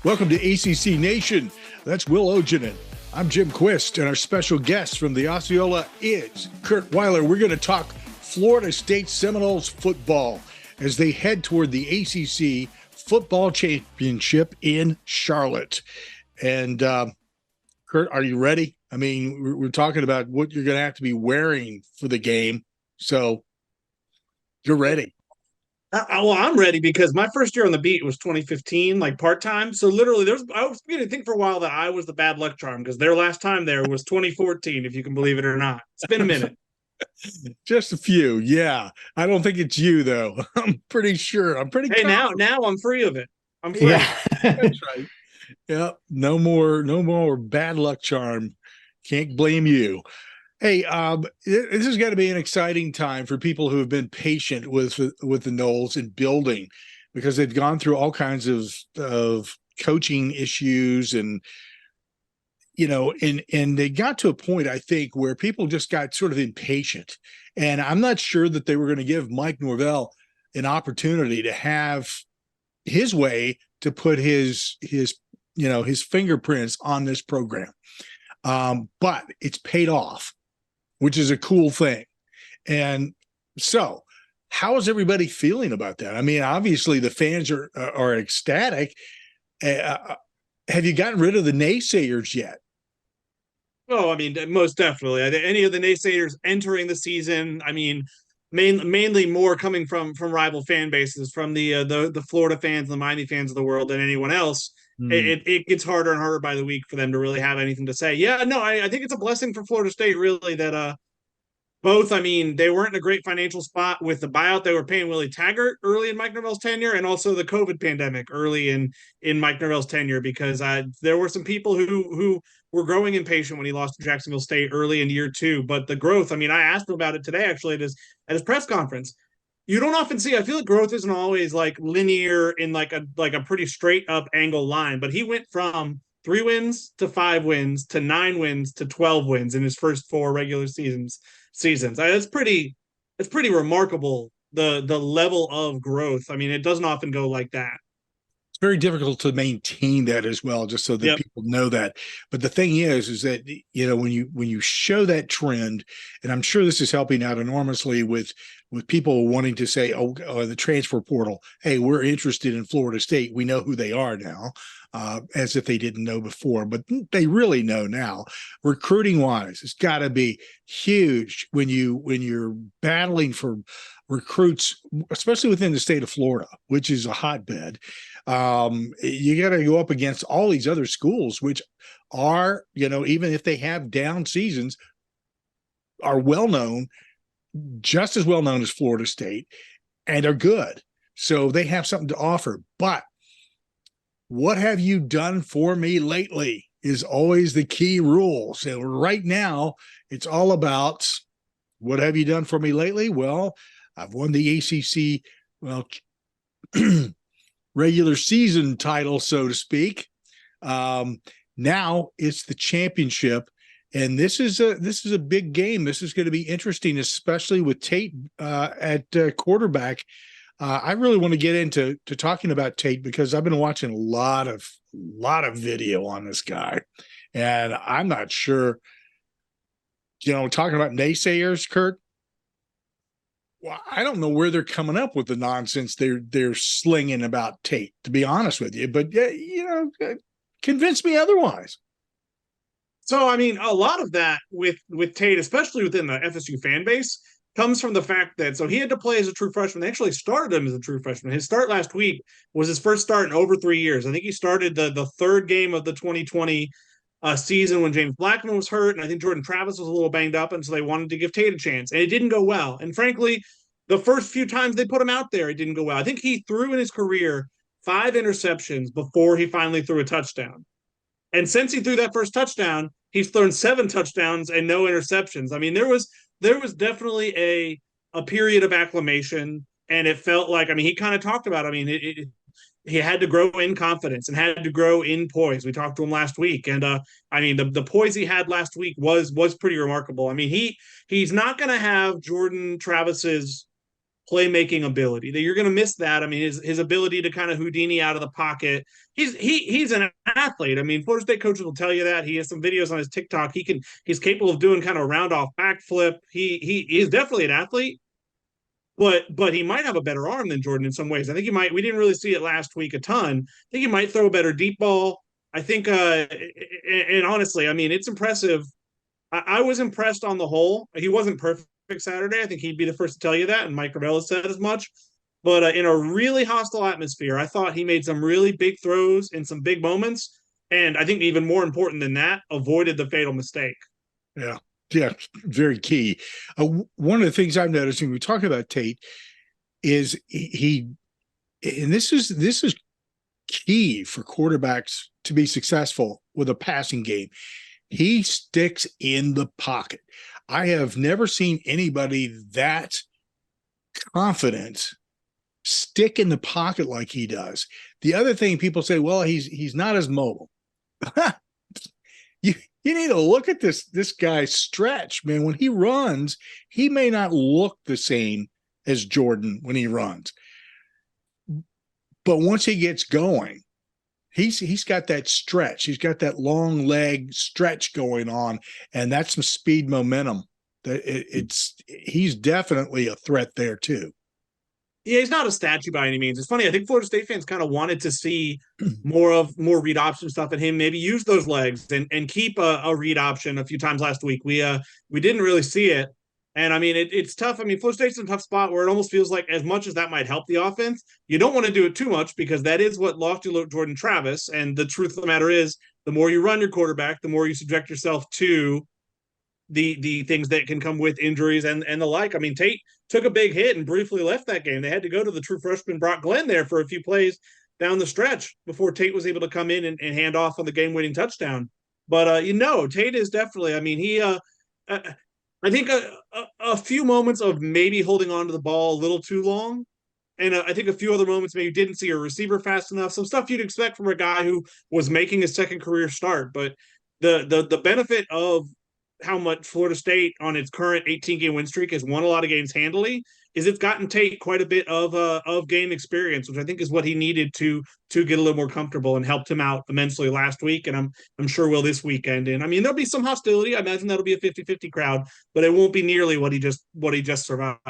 Welcome to ACC Nation. That's Will Ogenin. I'm Jim Quist, and our special guest from the Osceola is Curt Weiler. We're going to talk Florida State Seminoles football as they head toward the ACC Football Championship in Charlotte. And Curt, are you ready? I mean, we're talking about what you're going to have to be wearing for the game. So you're ready. Well, I'm ready because my first year on the beat was 2015, like part-time. So literally I was beginning to think for a while that I was the bad luck charm because their last time there was 2014, if you can believe it or not. It's been a minute. Just a few. Yeah. I don't think it's you though. I'm pretty sure. I'm pretty confident. now I'm free of it. I'm free. Yeah. That's right. Yeah. No more bad luck charm. Can't blame you. Hey, this has got to be an exciting time for people who have been patient with the Noles in building, because they've gone through all kinds of coaching issues, and and they got to a point, I think, where people just got sort of impatient. And I'm not sure that they were going to give Mike Norvell an opportunity to have his way to put his fingerprints on this program. But it's paid off, which is a cool thing. And so how is everybody feeling about that? I mean, obviously the fans are ecstatic. Have you gotten rid of the naysayers yet? Oh, I mean, most definitely. Any of the naysayers entering the season, I mean, mainly more coming from rival fan bases, from the Florida fans, the Miami fans of the world than anyone else. It gets harder and harder by the week for them to really have anything to say. Yeah, no, I think it's a blessing for Florida State, really, that both, I mean, they weren't in a great financial spot with the buyout they were paying Willie Taggart early in Mike Norvell's tenure, and also the COVID pandemic early in Mike Norvell's tenure, because there were some people who were growing impatient when he lost to Jacksonville State early in year two. But the growth, I mean, I asked him about it today, actually, at his press conference. You don't often see, I feel like growth isn't always like linear in like a pretty straight up angle line, but he went from 3 wins to 5 wins to 9 wins to 12 wins in his first 4 regular seasons. It's pretty remarkable, the level of growth. I mean, it doesn't often go like that. It's very difficult to maintain that as well, just so that people know that. But the thing is that when you show that trend, and I'm sure this is helping out enormously with people wanting to say, the transfer portal, hey, we're interested in Florida State. We know who they are now, as if they didn't know before, but they really know now. Recruiting wise, it's got to be huge when you're battling for recruits, especially within the state of Florida, which is a hotbed. You got to go up against all these other schools, which are, even if they have down seasons, are well known, just as well known as Florida State, and are good. So they have something to offer. But what have you done for me lately is always the key rule. So right now, it's all about, what have you done for me lately? Well, I've won the ACC, regular season title, so to speak. Now it's the championship, and this is a big game. This is going to be interesting, especially with Tate at quarterback. I really want to get into talking about Tate, because I've been watching a lot of video on this guy, and I'm not sure. Talking about naysayers, Curt. Well, I don't know where they're coming up with the nonsense they're slinging about Tate, to be honest with you. But convince me otherwise. So, I mean, a lot of that with Tate, especially within the FSU fan base, comes from the fact that, so he had to play as a true freshman. They actually started him as a true freshman. His start last week was his first start in over 3 years. I think he started the third game of the 2020 season when James Blackman was hurt, and I think Jordan Travis was a little banged up, and so they wanted to give Tate a chance, and it didn't go well. And frankly, the first few times they put him out there, it didn't go well. I think he threw in his career 5 interceptions before he finally threw a touchdown. And since he threw that first touchdown, he's thrown 7 touchdowns and no interceptions. I mean, there was definitely a period of acclimation, and it felt like, I mean, he kind of talked about, I mean, he had to grow in confidence and had to grow in poise. We talked to him last week, and I mean, the poise he had last week was pretty remarkable. I mean, he's not going to have Jordan Travis's playmaking ability. That you're going to miss that. I mean, his ability to kind of Houdini out of the pocket. He's an athlete. I mean, Florida State coaches will tell you that. He has some videos on his TikTok. He's capable of doing kind of a round off backflip. He is definitely an athlete, but he might have a better arm than Jordan in some ways. I think he might. We didn't really see it last week a ton. I think he might throw a better deep ball. I think, and honestly, I mean, it's impressive. I was impressed on the whole. He wasn't perfect Saturday. I think he'd be the first to tell you that, and Mike Gravel said as much. But in a really hostile atmosphere, I thought he made some really big throws in some big moments, and I think even more important than that, avoided the fatal mistake. Yeah, yeah, very key. One of the things I'm noticing, we talk about Tate, is he, and this is key for quarterbacks to be successful with a passing game. He sticks in the pocket. I have never seen anybody that confident stick in the pocket like he does. The other thing people say, well, he's not as mobile. you need to look at this guy stretch, man. When he runs, he may not look the same as Jordan when he runs. But once he gets going, he's got that stretch. He's got that long leg stretch going on, and that's some speed momentum. He's definitely a threat there too. Yeah, he's not a statue by any means. It's funny. I think Florida State fans kind of wanted to see more read option stuff in him. Maybe use those legs and keep a read option a few times last week. We didn't really see it, and I mean it's tough. I mean, Florida State's in a tough spot where it almost feels like as much as that might help the offense, you don't want to do it too much because that is what lost you Jordan Travis. And the truth of the matter is, the more you run your quarterback, the more you subject yourself to the things that can come with injuries and the like. I mean, Tate took a big hit and briefly left that game. They had to go to the true freshman Brock Glenn there for a few plays down the stretch before Tate was able to come in and hand off on the game-winning touchdown. But Tate is definitely. I mean, I think a few moments of maybe holding on to the ball a little too long. And I think a few other moments maybe didn't see a receiver fast enough. Some stuff you'd expect from a guy who was making his second career start. But the benefit of how much Florida State on its current 18-game win streak has won a lot of games handily is it's gotten Tate quite a bit of game experience, which I think is what he needed to get a little more comfortable and helped him out immensely last week. And I'm sure will this weekend. And I mean, there'll be some hostility. I imagine that'll be a 50-50 crowd, but it won't be nearly what he just survived.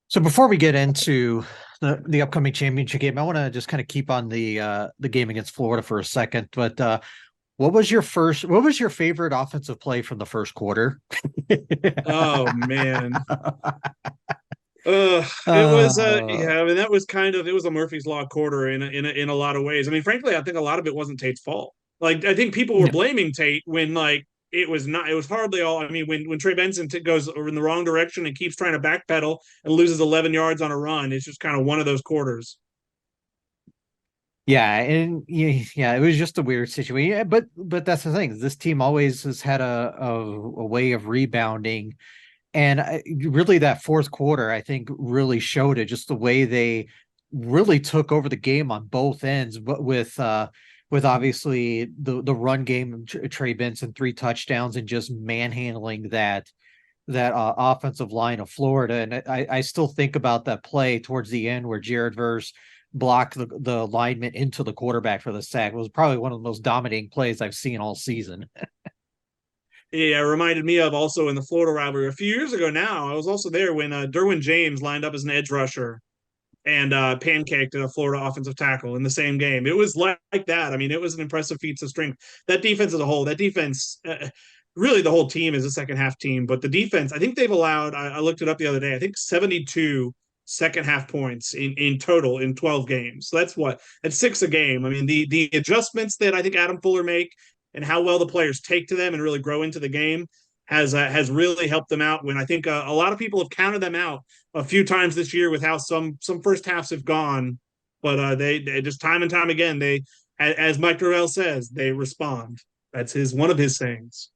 So before we get into the upcoming championship game, I want to just kind of keep on the game against Florida for a second. But what was your favorite offensive play from the first quarter? Oh man. It was I mean that was it was a Murphy's Law quarter in a lot of ways. I mean, frankly, I think a lot of it wasn't Tate's fault. Like, I think people were blaming Tate when it was hardly all. I mean, when Trey Benson goes in the wrong direction and keeps trying to backpedal and loses 11 yards on a run, it's just kind of one of those quarters. Yeah, and it was just a weird situation. But that's the thing. This team always has had a way of rebounding, and really that fourth quarter, I think, really showed it. Just the way they really took over the game on both ends, but with obviously the run game, Trey Benson 3 touchdowns and just manhandling that offensive line of Florida. And I still think about that play towards the end where Jared Verse blocked the lineman into the quarterback for the sack. It was probably one of the most dominating plays I've seen all season. Yeah, it reminded me of also in the Florida rivalry a few years ago now. I was also there when Derwin James lined up as an edge rusher and pancaked a Florida offensive tackle in the same game. It was like that. I mean, it was an impressive feat of strength. That defense as a whole, really the whole team is a second half team, but the defense, I think they've allowed, I looked it up the other day, I think 72 second half points in total in 12 games. So that's 6 a game. I mean, the adjustments that I think Adam Fuller make and how well the players take to them and really grow into the game has really helped them out when I think a lot of people have counted them out a few times this year with how some first halves have gone. But they just time and time again, they, as Mike Gravel says, they respond. That's one of his sayings.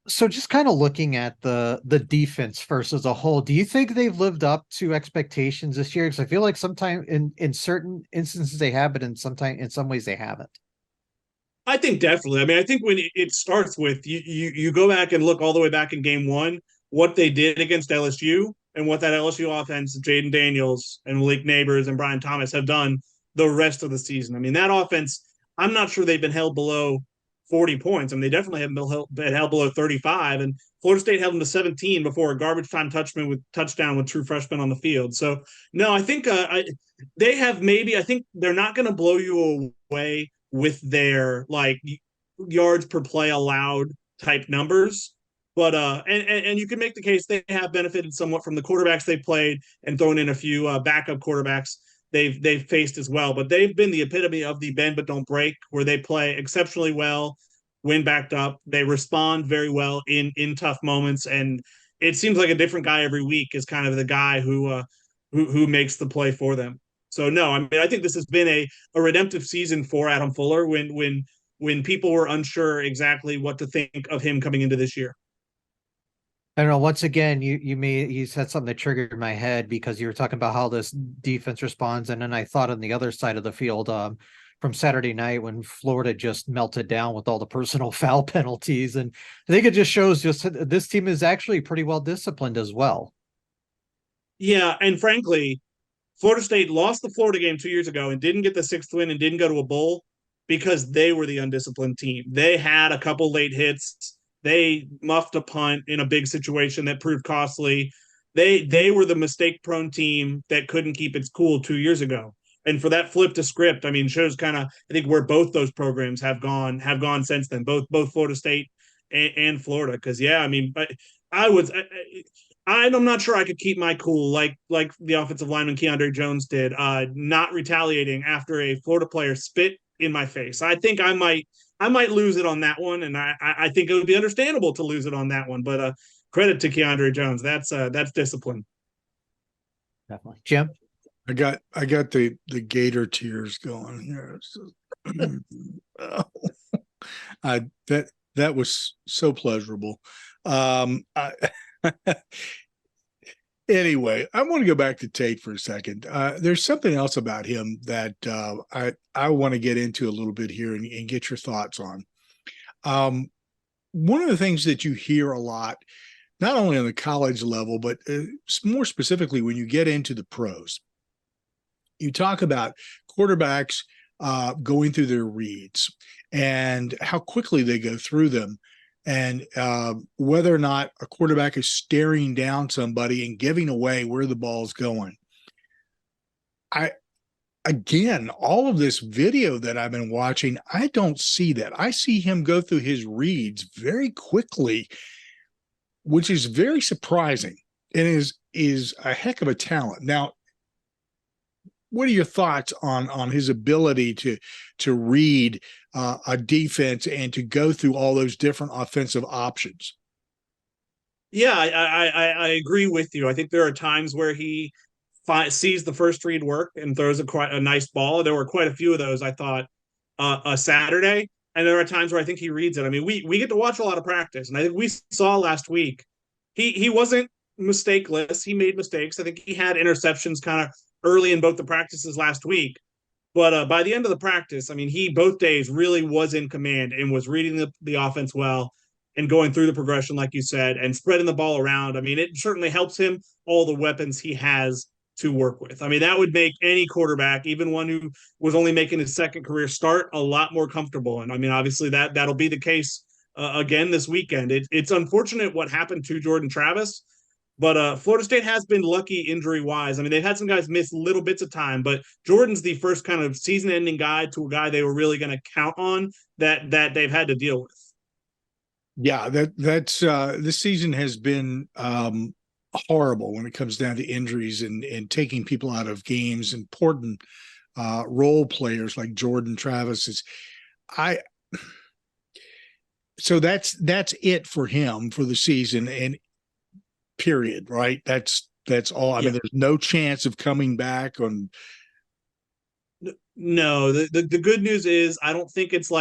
So just kind of looking at the defense first as a whole, do you think they've lived up to expectations this year? Because I feel like sometimes in certain instances they have, but in some ways they haven't. I think definitely. I mean, I think when it starts with you go back and look all the way back in game one, what they did against LSU and what that LSU offense, Jaden Daniels and Malik Neighbors and Brian Thomas have done the rest of the season. I mean, that offense, I'm not sure they've been held below 40 points. I mean, they definitely haven't been held below 35. And Florida State held them to 17 before a garbage time touchdown with true freshmen on the field. So, no, I think they have maybe, I think they're not going to blow you away with their like yards per play allowed type numbers. But and you can make the case they have benefited somewhat from the quarterbacks they played and thrown in a few backup quarterbacks they've faced as well. But they've been the epitome of the bend but don't break, where they play exceptionally well when backed up. They respond very well in tough moments, and it seems like a different guy every week is kind of the guy who makes the play for them. So no, I mean I think this has been a redemptive season for Adam Fuller when people were unsure exactly what to think of him coming into this year. I don't know. Once again, you said something that triggered my head because you were talking about how this defense responds, and then I thought on the other side of the field, from Saturday night when Florida just melted down with all the personal foul penalties, and I think it just shows just this team is actually pretty well disciplined as well. Yeah, and frankly, Florida State lost the Florida game 2 years ago and didn't get the sixth win and didn't go to a bowl because they were the undisciplined team. They had a couple late hits. They muffed a punt in a big situation that proved costly. They were the mistake-prone team that couldn't keep its cool 2 years ago. And for that flip to script, I mean, shows kind of I think where both those programs have gone since then, both Florida State and Florida. Because yeah, I mean, I'm not sure I could keep my cool like the offensive lineman Keandre Jones did, not retaliating after a Florida player spit in my face. I think I might lose it on that one, and I think it would be understandable to lose it on that one. But credit to Keandre Jones. That's discipline. Definitely, Jim. I got the Gator tears going here. That was so pleasurable. Anyway, I want to go back to Tate for a second. There's something else about him that I want to get into a little bit here and get your thoughts on. One of the things that you hear a lot, not only on the college level, but more specifically when you get into the pros, you talk about quarterbacks going through their reads and how quickly they go through them, and whether or not a quarterback is staring down somebody and giving away where the ball's going. Again, all of this video that I've been watching, I don't see that. I see him go through his reads very quickly, which is very surprising and is a heck of a talent. Now, what are your thoughts on his ability to read a defense and to go through all those different offensive options? Yeah, I agree with you. I think there are times where he sees the first read work and throws a nice ball. There were quite a few of those, I thought, a Saturday. And there are times where I think he reads it. I mean, we get to watch a lot of practice. And I think we saw last week, he wasn't mistakeless. He made mistakes. I think he had interceptions kind of early in both the practices last week. But by the end of the practice, I mean, he both days really was in command and was reading the offense well and going through the progression, like you said, and spreading the ball around. I mean, it certainly helps him all the weapons he has to work with. I mean, that would make any quarterback, even one who was only making his second career start, a lot more comfortable. And I mean, obviously that'll be the case again this weekend. It's unfortunate what happened to Jordan Travis, but Florida State has been lucky injury-wise. I mean, they've had some guys miss little bits of time, but Jordan's the first kind of season-ending guy to a guy they were really going to count on that they've had to deal with. Yeah, that's this season has been horrible when it comes down to injuries and taking people out of games. Important role players like Jordan Travis so that's it for him for the season, and period, right? That's all. I mean, there's no chance of coming back on. No, the good news is I don't think it's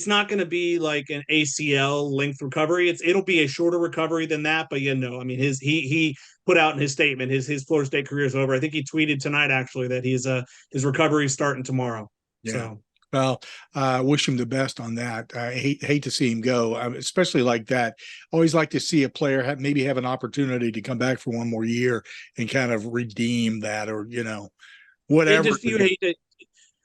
not going to be like an ACL length recovery. It'll be a shorter recovery than that. But I mean, he put out in his statement his Florida State career is over. I think he tweeted tonight actually that his recovery is starting tomorrow. Yeah. So Well, wish him the best on that. I hate to see him go, especially like that. Always like to see a player maybe have an opportunity to come back for one more year and kind of redeem that, or whatever. You hate it.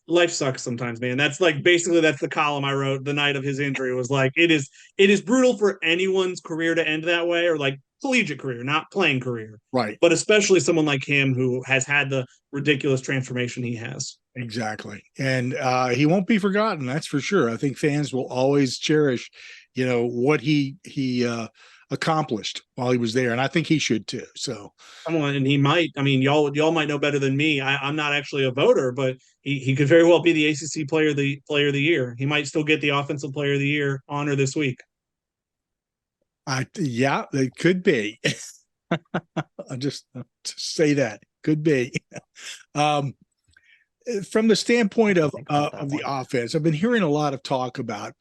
Life sucks sometimes, man. That's like basically that's the column I wrote the night of his injury. Was like it is brutal for anyone's career to end that way, or like collegiate career, not playing career, Right. but especially someone like him who has had the ridiculous transformation he has. Exactly. And he won't be forgotten, that's for sure. I think fans will always cherish, what he accomplished while he was there. And I think he should too. So Come on, and he might. I mean, y'all might know better than me. I'm not actually a voter, but he could very well be the ACC player of the year. He might still get the offensive player of the year honor this week. yeah, it could be. I'll just say that could be. From the standpoint of the offense, I've been hearing a lot of talk about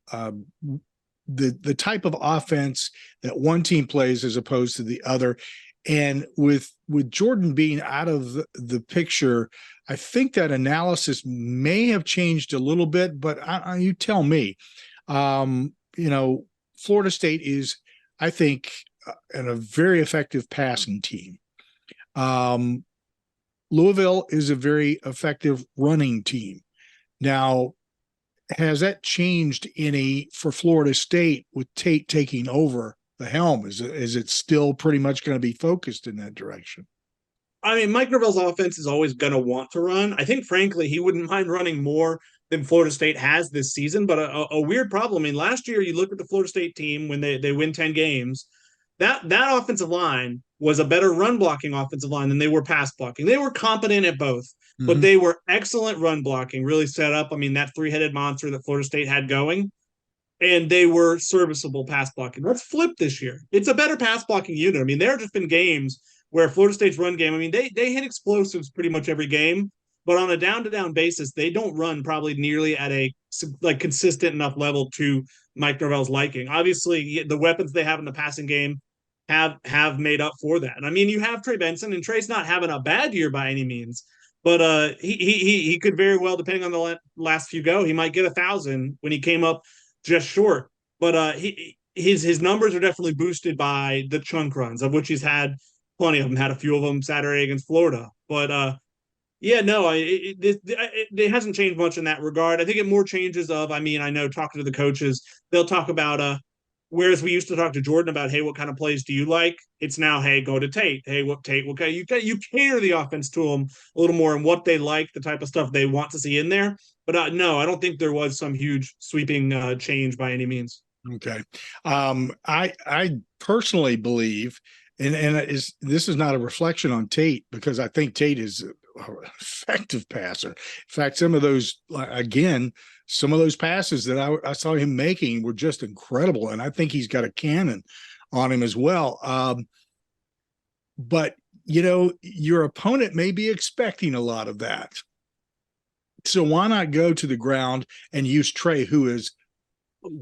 the type of offense that one team plays as opposed to the other. And with Jordan being out of the picture, I think that analysis may have changed a little bit, but you tell me. Florida State is, I think, a very effective passing team. Louisville is a very effective running team. Now, has that changed any for Florida State with Tate taking over the helm? Is it still pretty much going to be focused in that direction? I mean, Mike Norvell's offense is always going to want to run. I think, frankly, he wouldn't mind running more than Florida State has this season. But a weird problem. I mean, last year you look at the Florida State team when they win 10 games. That offensive line was a better run blocking offensive line than they were pass blocking. They were competent at both, but they were excellent run blocking, really set up. I mean, that three-headed monster that Florida State had going, and they were serviceable pass blocking. Let's flip this year. It's a better pass blocking unit. I mean, there have just been games where Florida State's run game, I mean, they hit explosives pretty much every game, but on a down-to-down basis, they don't run probably nearly at a consistent enough level to Mike Norvell's liking. Obviously, the weapons they have in the passing game have made up for that. And I mean, you have Trey Benson, and Trey's not having a bad year by any means, but he could very well, depending on the last few he might get 1,000 when he came up just short. But his numbers are definitely boosted by the chunk runs, of which he's had plenty of them. Had a few of them Saturday against Florida, but it hasn't changed much in that regard. I think it more changes of. I mean, I know talking to the coaches, they'll talk about whereas we used to talk to Jordan about, hey, what kind of plays do you like? It's now, hey, go to Tate. Hey, what Tate? Okay, you cater the offense to them a little more and what they like, the type of stuff they want to see in there. But no, I don't think there was some huge sweeping change by any means. Okay, I personally believe, and this is not a reflection on Tate, because I think Tate is an effective passer. In fact, some of those passes that I saw him making were just incredible. And I think he's got a cannon on him as well. But, your opponent may be expecting a lot of that. So why not go to the ground and use Trey, who is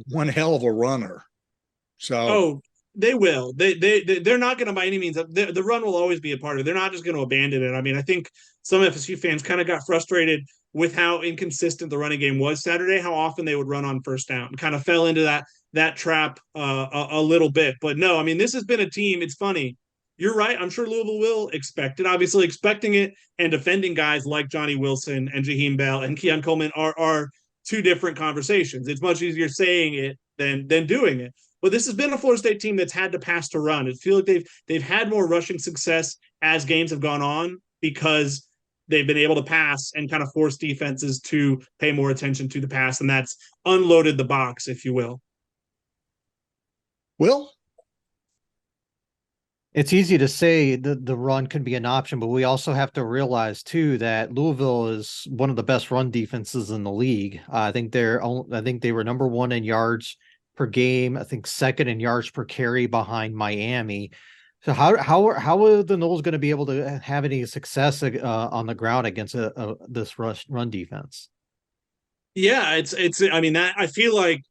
one hell of a runner? So, they will. They're not going to by any means. The run will always be a part of it. They're not just going to abandon it. I mean, I think some FSU fans kind of got frustrated with how inconsistent the running game was Saturday, how often they would run on first down, kind of fell into that trap a little bit. But no, I mean, this has been a team. It's funny. You're right. I'm sure Louisville will expect it. Obviously, expecting it and defending guys like Johnny Wilson and Jaheim Bell and Keon Coleman are two different conversations. It's much easier saying it than doing it. But this has been a Florida State team that's had to pass to run. It feels like they've had more rushing success as games have gone on because they've been able to pass and kind of force defenses to pay more attention to the pass, and that's unloaded the box, if you will. Will? It's easy to say the run can be an option, but we also have to realize too that Louisville is one of the best run defenses in the league. I think they were number one in yards per game. I think second in yards per carry behind Miami. So how are the Noles going to be able to have any success on the ground against this run defense? Yeah, it's. I mean, that I feel like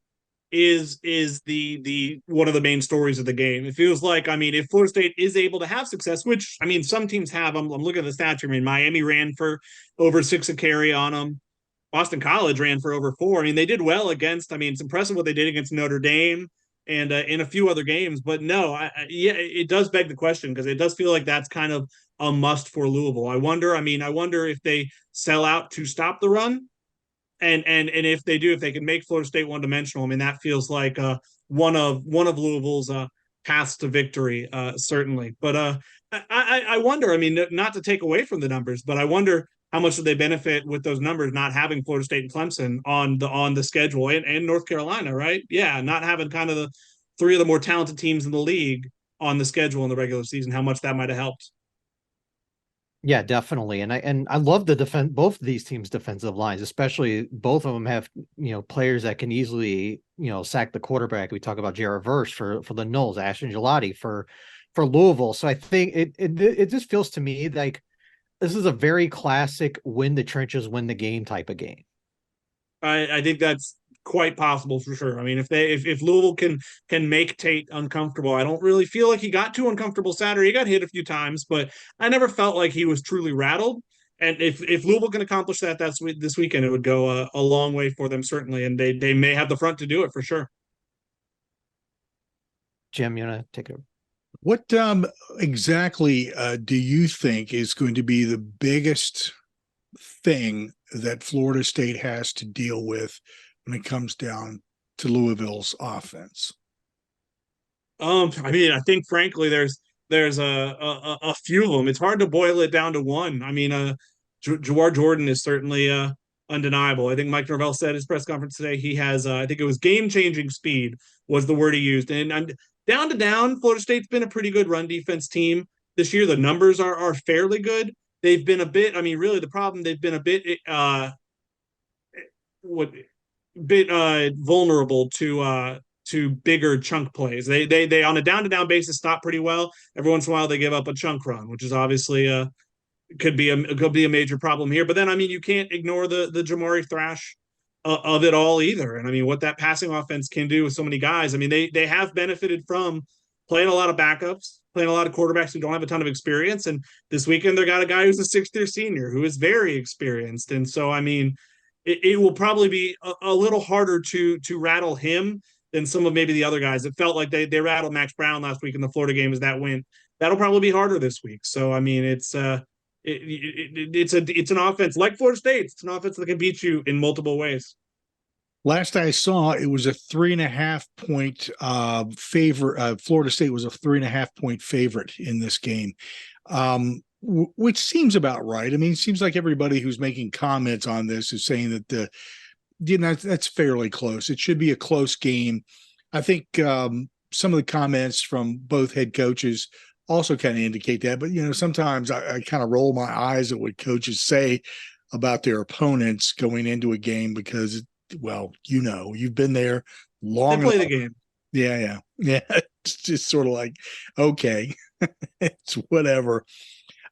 is the one of the main stories of the game. It feels like, I mean, if Florida State is able to have success, which I mean, some teams have. I'm looking at the stats. I mean, Miami ran for over 6 a carry on them. Boston College ran for over 4. I mean, they did well against. I mean, it's impressive what they did against Notre Dame and in a few other games. But no, yeah, it does beg the question because it does feel like that's kind of a must for Louisville. I wonder. I mean, I wonder if they sell out to stop the run, and if they do, if they can make Florida State one dimensional. I mean, that feels like one of Louisville's paths to victory, certainly. But I wonder. I mean, not to take away from the numbers, but I wonder how much do they benefit with those numbers not having Florida State and Clemson on the schedule and North Carolina, right? Yeah, not having kind of the three of the more talented teams in the league on the schedule in the regular season, how much that might have helped. Yeah, definitely. And I love the defense, both of these teams' defensive lines, especially both of them have, players that can easily, sack the quarterback. We talk about Jared Verse for the Knowles, Ashton Gelati for Louisville. So I think it just feels to me like this is a very classic win the trenches, win the game type of game. I think that's quite possible for sure. I mean, if Louisville can make Tate uncomfortable, I don't really feel like he got too uncomfortable Saturday. He got hit a few times, but I never felt like he was truly rattled. And if Louisville can accomplish that this weekend, it would go a long way for them certainly, and they may have the front to do it for sure. Jim, you want to take it over? What exactly do you think is going to be the biggest thing that Florida State has to deal with when it comes down to Louisville's offense? I mean, I think frankly, there's a few of them. It's hard to boil it down to one. I mean, Jawhar Jordan is certainly undeniable. I think Mike Norvell said at his press conference today he has, I think it was game-changing speed was the word he used. And down to down, Florida State's been a pretty good run defense team this year. The numbers are fairly good. They've been a bit. I mean, really, the problem they've been a bit vulnerable to bigger chunk plays. They on a down to down basis stop pretty well. Every once in a while they give up a chunk run, which is obviously could be a major problem here. But then I mean you can't ignore the Jamari Thrash of it all either. And I mean what that passing offense can do with so many guys. I mean they have benefited from playing a lot of backups, playing a lot of quarterbacks who don't have a ton of experience. And this weekend they got a guy who's a sixth-year senior who is very experienced. And so I mean it will probably be a little harder to rattle him than some of maybe the other guys. It felt like they rattled Max Brown last week in the Florida game as that win. That'll probably be harder this week. So I mean, it's an offense like Florida State. It's an offense that can beat you in multiple ways. Last I saw, it was a 3.5 point favor. Florida State was a 3.5 point favorite in this game, which seems about right. I mean, it seems like everybody who's making comments on this is saying that that's fairly close. It should be a close game. I think some of the comments from both head coaches also kind of indicate that. But, sometimes I kind of roll my eyes at what coaches say about their opponents going into a game because, well, you've been there long enough. They play the game. Yeah. It's just sort of like, okay, it's whatever.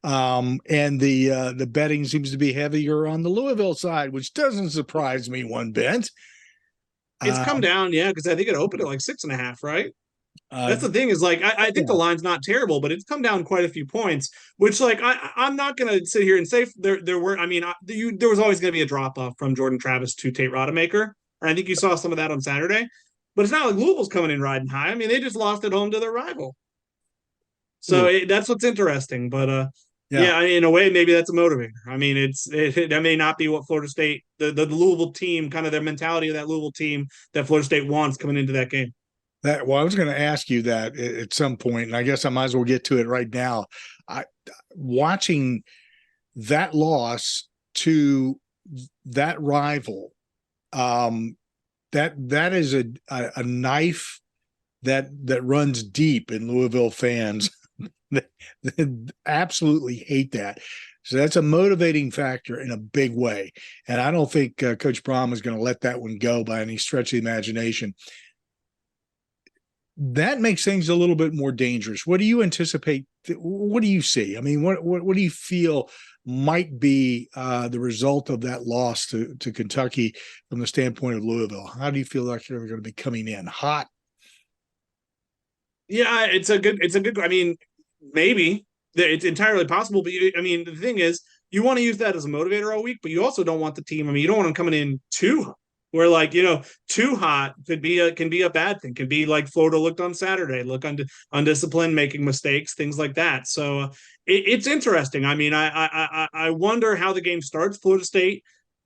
And the betting seems to be heavier on the Louisville side, which doesn't surprise me one bit. It's come down, yeah, because I think it opened at like 6.5, right? That's the thing is like I think the line's not terrible, but it's come down quite a few points. Which like I'm not gonna sit here and say there were. I mean, there was always gonna be a drop off from Jordan Travis to Tate Rodemaker, and I think you saw some of that on Saturday. But it's not like Louisville's coming in riding high. I mean, they just lost at home to their rival, so that's what's interesting. But yeah, in a way, maybe that's a motivator. I mean, that may not be what Florida State, the Louisville team, kind of their mentality of that Louisville team that Florida State wants coming into that game. I was going to ask you that at some point, and I guess I might as well get to it right now. Watching that loss to that rival, that is a knife that runs deep in Louisville fans. They absolutely hate that. So that's a motivating factor in a big way. And I don't think Coach Brohm is going to let that one go by any stretch of the imagination. That makes things a little bit more dangerous. What do you anticipate? What do you see? I mean, what do you feel might be the result of that loss to Kentucky from the standpoint of Louisville? How do you feel like they're going to be coming in hot? Yeah, it's a good. I mean, maybe it's entirely possible. But I mean, the thing is, you want to use that as a motivator all week, but you also don't want the team. I mean, you don't want them coming in too hot, where like, too hot can be a bad thing. Can be like Florida looked on Saturday, look undisciplined, making mistakes, things like that. So it's interesting. I mean, I wonder how the game starts. Florida State,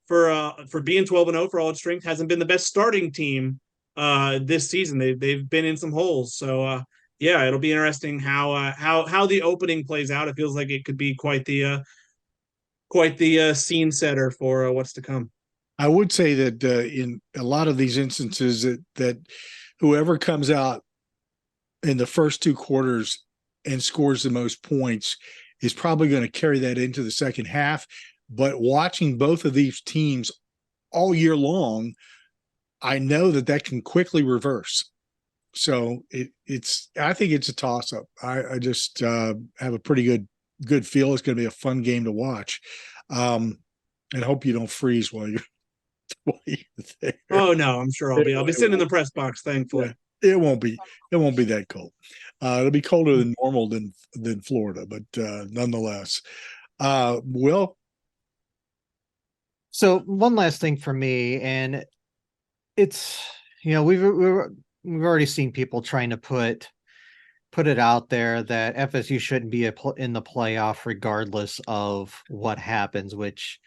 for being 12-0 for all its strength, hasn't been the best starting team this season. They've been in some holes. So yeah, it'll be interesting how the opening plays out. It feels like it could be quite the scene setter for what's to come. I would say that in a lot of these instances that whoever comes out in the first two quarters and scores the most points is probably going to carry that into the second half. But watching both of these teams all year long, I know that can quickly reverse. So I think it's a toss up. I just have a pretty good feel. It's going to be a fun game to watch. And hope you don't freeze while you're there. Oh no, I'm sure I'll be sitting in the press box, thankfully. Yeah, it won't be that cold. It'll be colder than normal than Florida, but nonetheless. Will? So one last thing for me, and it's, we've already seen people trying to put it out there that FSU shouldn't be in the playoff regardless of what happens, which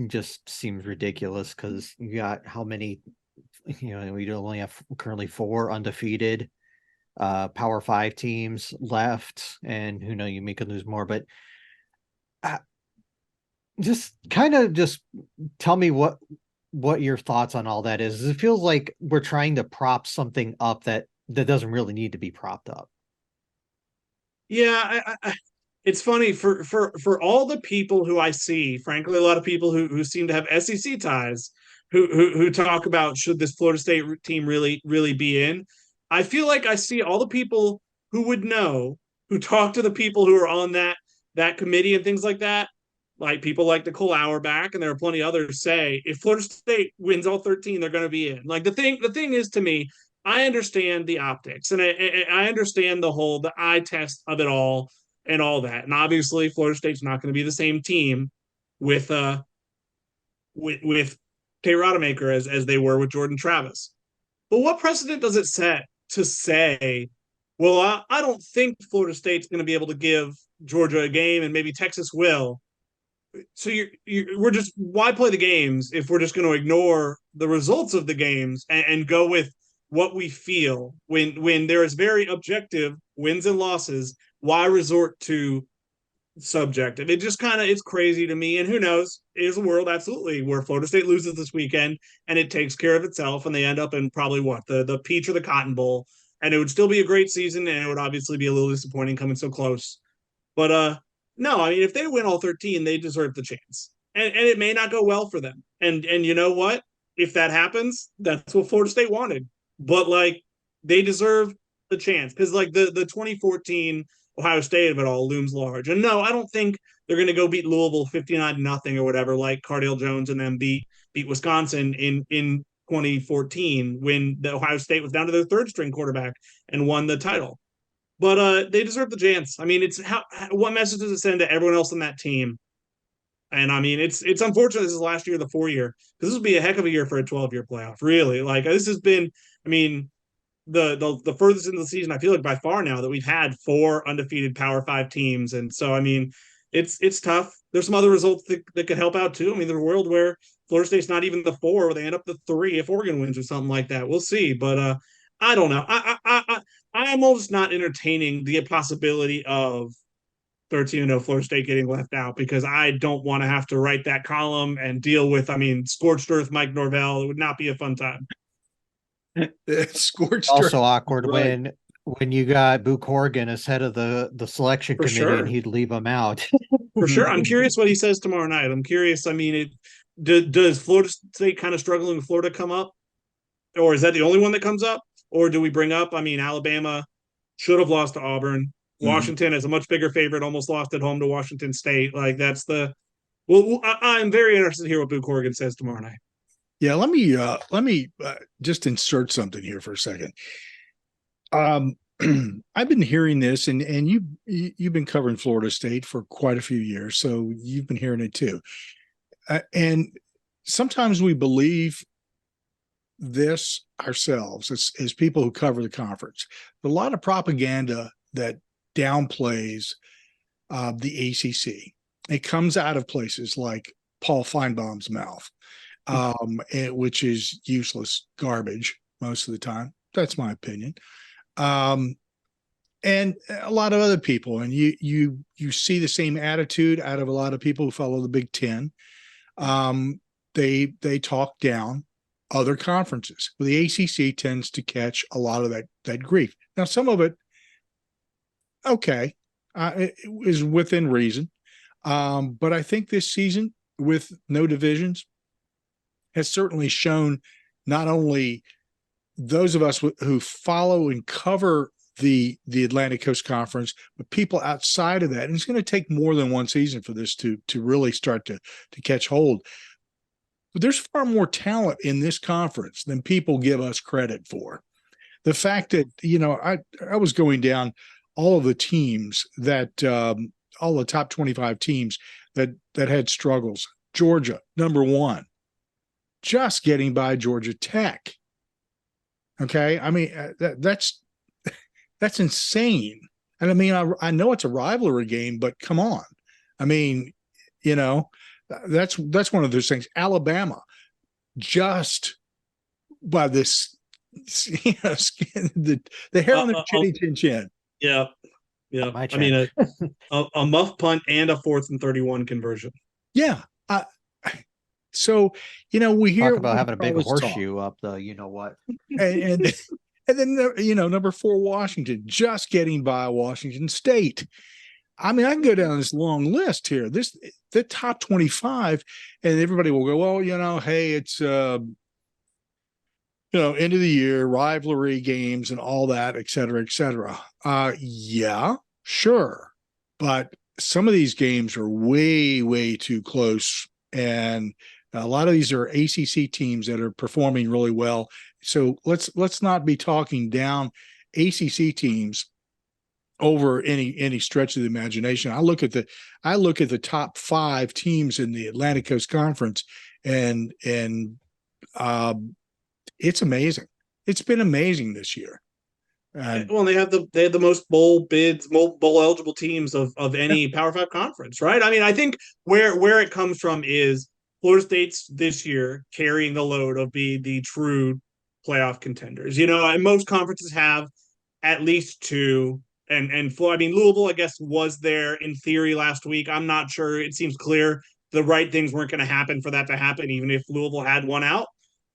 just seems ridiculous because you got how many, we only have currently 4 undefeated Power 5 teams left, and who knows, you may could lose more, but just tell me what your thoughts on all that is. It feels like we're trying to prop something up that doesn't really need to be propped up. Yeah, it's funny for all the people who I see, frankly, a lot of people who seem to have SEC ties, who talk about should this Florida State team really be in. I feel like I see all the people who would know, who talk to the people who are on that committee and things like that, like people like Nicole Auerbach, and there are plenty others, say if Florida State wins all 13, they're going to be in. Like the thing is, to me, I understand the optics, and I understand the eye test of it all and all that. And obviously, Florida State's not going to be the same team with Tate Rodemaker as they were with Jordan Travis. But what precedent does it set to say, well, I don't think Florida State's going to be able to give Georgia a game, and maybe Texas will. So we're just, why play the games if we're just going to ignore the results of the games and go with what we feel when there is very objective wins and losses? Why resort to subjective? It just it's crazy to me. And who knows, is a world absolutely where Florida State loses this weekend and it takes care of itself and they end up in probably the Peach or the Cotton Bowl, and it would still be a great season, and it would obviously be a little disappointing coming so close. But no, I mean, if they win all 13, they deserve the chance. And it may not go well for them. And you know what? If that happens, that's what Florida State wanted. But, like, they deserve the chance. Because, like, the 2014 Ohio State of it all looms large. And no, I don't think they're going to go beat Louisville 59-0 or whatever, like Cardale Jones and them beat Wisconsin in 2014 when the Ohio State was down to their third-string quarterback and won the title. But they deserve the chance. I mean, what message does it send to everyone else on that team? And I mean, it's unfortunate this is last year, the 4-year, because this will be a heck of a year for a 12-year playoff. Really, like this has been. I mean, the furthest into the season I feel like by far now that we've had 4 undefeated Power 5 teams, and so I mean, it's tough. There's some other results that could help out too. I mean, there's a world where Florida State's not even the 4, where they end up the 3 if Oregon wins or something like that. We'll see, but I don't know. I'm almost not entertaining the possibility of 13-0 Florida State getting left out, because I don't want to have to write that column and deal with, scorched earth Mike Norvell. It would not be a fun time. Scorched also earth. Awkward Right. when you got Boo Corrigan as head of the selection For committee, sure. and he'd leave him out. For sure. I'm curious what he says tomorrow night. I'm curious. I mean, does Florida State kind of struggling with Florida come up? Or is that the only one that comes up? Or do we bring up, Alabama should have lost to Auburn. Washington is a much bigger favorite, almost lost at home to Washington State. Like, that's I'm very interested to hear what Boo Corrigan says tomorrow night. Yeah, let me just insert something here for a second. I've been hearing this, and you've been covering Florida State for quite a few years, so you've been hearing it too. And sometimes we believe this ourselves as people who cover the conference. A lot of propaganda that downplays the ACC. It comes out of places like Paul Feinbaum's mouth, which is useless garbage most of the time. That's my opinion. And a lot of other people, and you see the same attitude out of a lot of people who follow the Big Ten. They talk down other conferences. Well, the ACC tends to catch a lot of that grief. Now, some of it, okay, it is within reason. But I think this season, with no divisions, has certainly shown not only those of us who follow and cover the Atlantic Coast Conference, but people outside of that. And it's going to take more than one season for this to really start to catch hold. But there's far more talent in this conference than people give us credit for. The fact that, I was going down all of the teams that all the top 25 teams that had struggles. Georgia, number one, just getting by Georgia Tech. Okay. I mean, that's insane. And I mean, I know it's a rivalry game, but come on. I mean, that's one of those things. Alabama, just by this, the hair on their chinny chin. Yeah. Yeah. I mean, a muff punt and a 4th and 31 conversion. Yeah. So, we hear talk about having a big horseshoe up the, what, and then, number 4, Washington, just getting by Washington State. I mean, I can go down this long list here. The top 25, and everybody will go, well, hey, it's, end of the year, rivalry games and all that, et cetera, et cetera. Yeah, sure. But some of these games are way, way too close. And a lot of these are ACC teams that are performing really well. So let's not be talking down ACC teams over any stretch of the imagination. I look at the top 5 teams in the Atlantic Coast Conference, and it's amazing. It's been amazing this year. Well, they have the most bowl bids, bowl eligible teams of any Power 5 conference, right? I mean, I think where it comes from is Florida State's this year carrying the load of being the true playoff contenders. And most conferences have at least 2. And I mean, Louisville, I guess, was there in theory last week. I'm not sure. It seems clear the right things weren't going to happen for that to happen, even if Louisville had one out.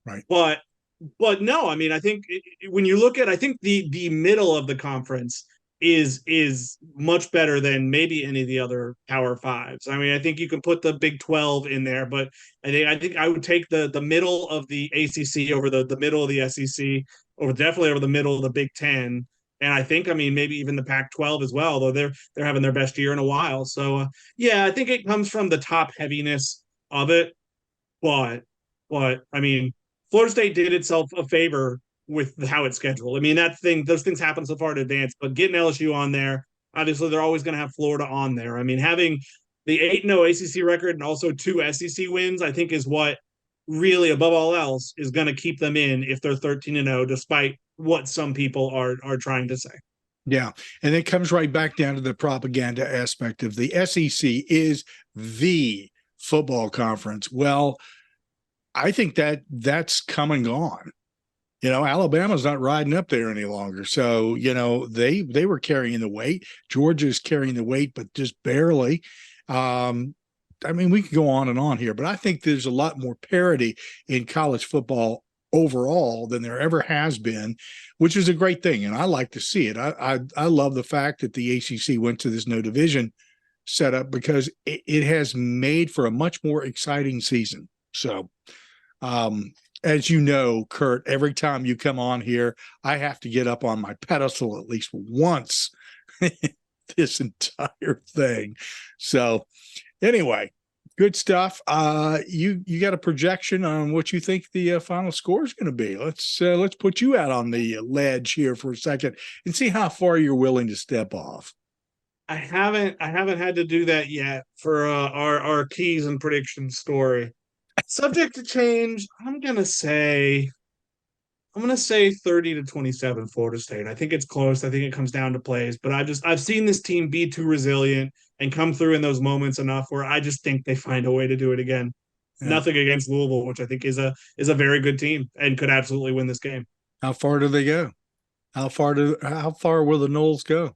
Right. But no, I mean, I think when you look at, I think the middle of the conference is much better than maybe any of the other Power 5s. I mean, I think you can put the Big 12 in there, but I think I would take the middle of the ACC over the middle of the SEC, or definitely over the middle of the Big 10. And I think, I mean, maybe even the Pac-12 as well, though they're having their best year in a while. So, yeah, I think it comes from the top heaviness of it. But I mean, Florida State did itself a favor with how it's scheduled. I mean, those things happen so far in advance, but getting LSU on there, obviously they're always going to have Florida on there. I mean, having the 8-0 ACC record and also 2 SEC wins, I think is what really, above all else, is going to keep them in if they're 13-0, despite what some people are trying to say. Yeah. And it comes right back down to the propaganda aspect of the SEC is the football conference. Well, I think that's come and gone. Alabama's not riding up there any longer. So, they were carrying the weight. Georgia's carrying the weight, but just barely. I mean, we could go on and on here, but I think there's a lot more parity in college football overall than there ever has been, which is a great thing. And I like to see it. I love the fact that the ACC went to this no division setup because it has made for a much more exciting season. So, as you know, Kurt, every time you come on here, I have to get up on my pedestal at least once this entire thing. So anyway, Good stuff. You got a projection on what you think the final score is going to be? Let's put you out on the ledge here for a second and see how far you're willing to step off. I haven't had to do that yet for our keys and predictions story. Subject to change. I'm gonna say 30-27 Florida State. I think it's close. I think it comes down to plays, but I've seen this team be too resilient and come through in those moments enough where I just think they find a way to do it again. Yeah. Nothing against Louisville, which I think is a very good team and could absolutely win this game. How far do they go? How far will the Noles go?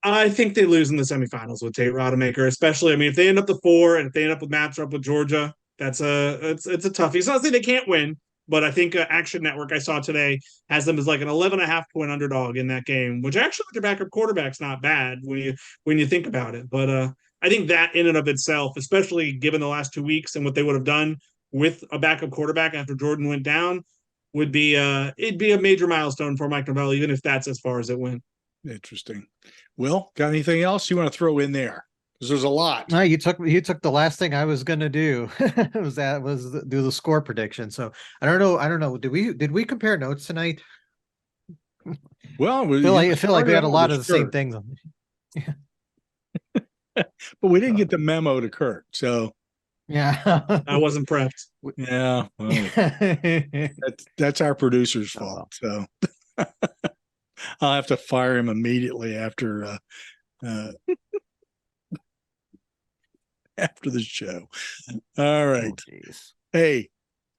I think they lose in the semifinals with Tate Rodemaker, especially. I mean, if they end up the 4 and if they end up with matchup with Georgia, it's a toughie. It's not saying they can't win, but I think Action Network I saw today has them as like an 11.5 point underdog in that game, which actually with their backup quarterback's not bad when you think about it. But I think that in and of itself, especially given the last 2 weeks and what they would have done with a backup quarterback after Jordan went down, would be it'd be a major milestone for Mike Norvell, even if that's as far as it went. Interesting. Will, got anything else you want to throw in there? Because there's a lot. No, you took the last thing I was gonna do. was do the score prediction. So I don't know. Did we compare notes tonight? Well, I feel like we had a lot of the same things. Yeah. But we didn't get the memo to Kurt, so yeah, I wasn't prepped. Yeah, well, that's our producer's fault. So I'll have to fire him immediately after after the show. All right. Oh, hey,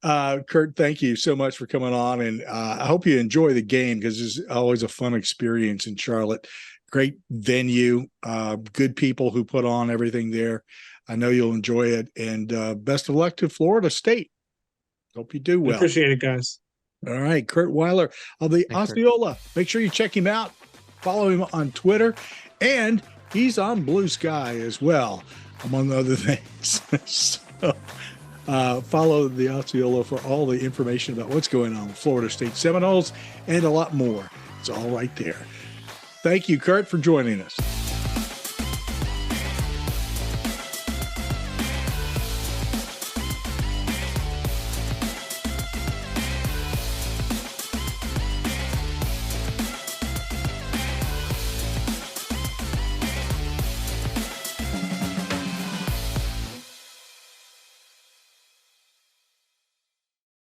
Kurt, thank you so much for coming on, and I hope you enjoy the game because it's always a fun experience in Charlotte. Great venue, good people who put on everything there. I know you'll enjoy it, and best of luck to Florida State. Hope you do well. Appreciate it, guys. All right, Kurt Weiler of the Osceola. Make sure you check him out. Follow him on Twitter, and he's on Blue Sky as well, among other things. So follow the Osceola for all the information about what's going on with Florida State Seminoles and a lot more. It's all right there. Thank you, Kurt, for joining us.